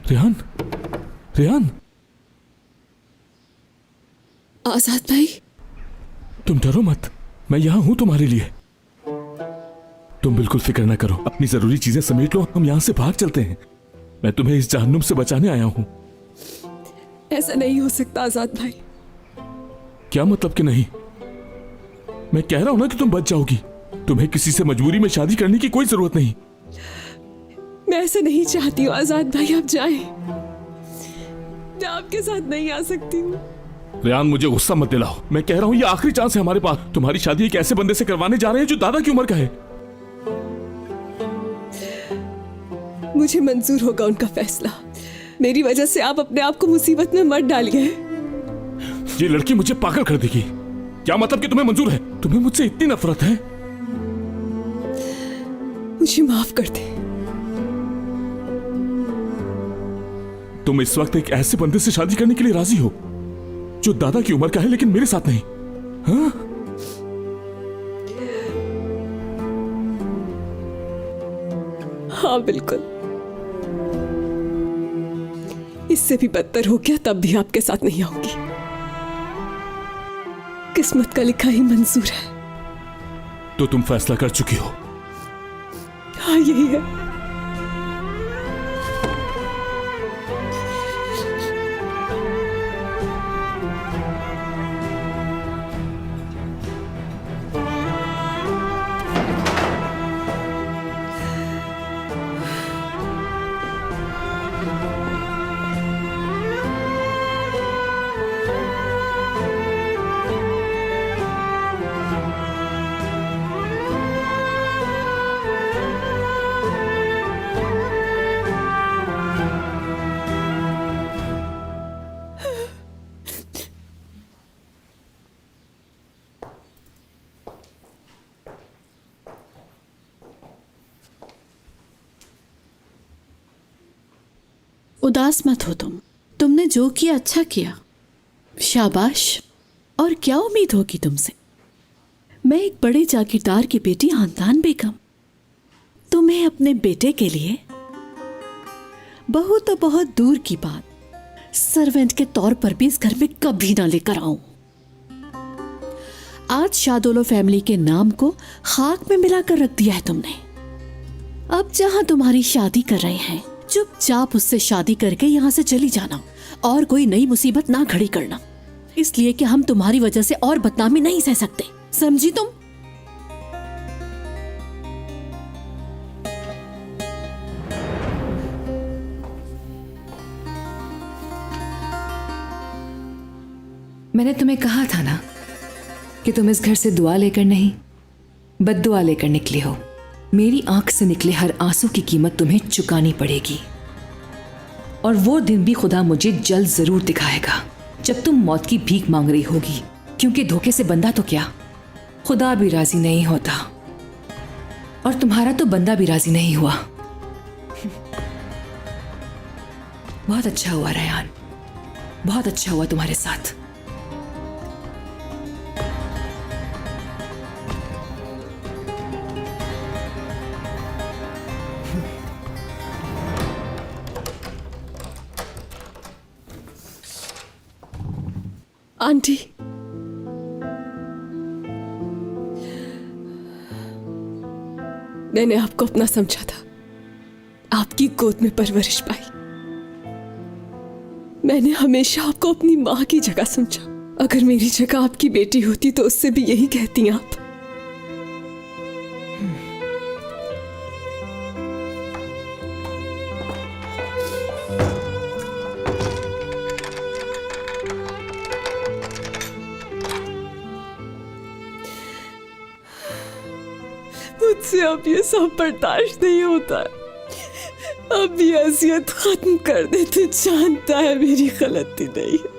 रेहान, रेहान। आजाद भाई, तुम डरो मत, मैं यहां हूं तुम्हारे लिए। तुम बिल्कुल फिक्र ना करो, अपनी जरूरी चीजें समेट लो, हम यहां से भाग चलते हैं। मैं तुम्हें इस जहन्नुम से बचाने आया हूं। ऐसा नहीं हो सकता आजाद भाई। क्या मतलब कि नहीं? मैं कह रहा हूं ना कि तुम बच जाओगी। तुम्हें किसी से मजबूरी में शादी करने की कोई जरूरत नहीं। मैं ऐसा नहीं चाहती हूँ आजाद भाई, आप जाएं। मैं आपके साथ नहीं आ सकती हूँ। रेहान, मुझे गुस्सा मत दिलाओ। मैं कह रहा हूं ये आखिरी चांस है हमारे पास। तुम्हारी शादी एक ऐसे बंदे से करवाने जा रहे हैं जो दादा की उम्र का है। मुझे मंजूर होगा उनका फैसला। मेरी वजह से आप अपने आप को मुसीबत में मत डालिए। ये लड़की मुझे पागल कर देगी। क्या मतलब कि तुम्हें मंजूर है? तुम्हें मुझसे इतनी नफरत है? मुझे माफ कर दे। तुम इस वक्त एक ऐसे बंदे से शादी करने के लिए राजी हो जो दादा की उम्र का है, लेकिन मेरे साथ नहीं। हाँ? हाँ बिल्कुल। इससे भी बदतर हो गया, तब भी आपके साथ नहीं आऊंगी। किस्मत का लिखा ही मंजूर है। तो तुम फैसला कर चुकी हो? हाँ, यही है। उदास मत हो तुमने जो किया अच्छा किया, शाबाश। और क्या उम्मीद होगी तुमसे? मैं एक बड़े जागीरदार की बेटी हांदान बेगम तुम्हें अपने बेटे के लिए बहुत बहुत दूर की बात सर्वेंट के तौर पर भी इस घर में कभी ना लेकर आऊं। आज शादोलो फैमिली के नाम को खाक में मिलाकर रख दिया है तुमने। अब जहां तुम्हारी शादी कर रहे हैं, चुपचाप उससे शादी करके यहां से चली जाना और कोई नई मुसीबत ना खड़ी करना, इसलिए कि हम तुम्हारी वजह से और बदनामी नहीं सह सकते, समझी तुम? मैंने तुम्हें कहा था ना कि तुम इस घर से दुआ लेकर नहीं, बद्दुआ लेकर निकली हो। मेरी आंख से निकले हर आंसू की कीमत तुम्हें चुकानी पड़ेगी, और वो दिन भी खुदा मुझे जल्द जरूर दिखाएगा जब तुम मौत की भीख मांग रही होगी, क्योंकि धोखे से बंदा तो क्या, खुदा भी राजी नहीं होता, और तुम्हारा तो बंदा भी राजी नहीं हुआ। बहुत अच्छा हुआ रेहान, बहुत अच्छा हुआ तुम्हारे साथ। आंटी, मैंने आपको अपना समझा था, आपकी गोद में परवरिश पाई। मैंने हमेशा आपको अपनी माँ की जगह समझा। अगर मेरी जगह आपकी बेटी होती तो उससे भी यही कहती आप। मुझसे अब ये सब बर्दाश्त नहीं होता। अब ये अजियत खत्म कर दे, तू जानता है मेरी गलती नहीं है।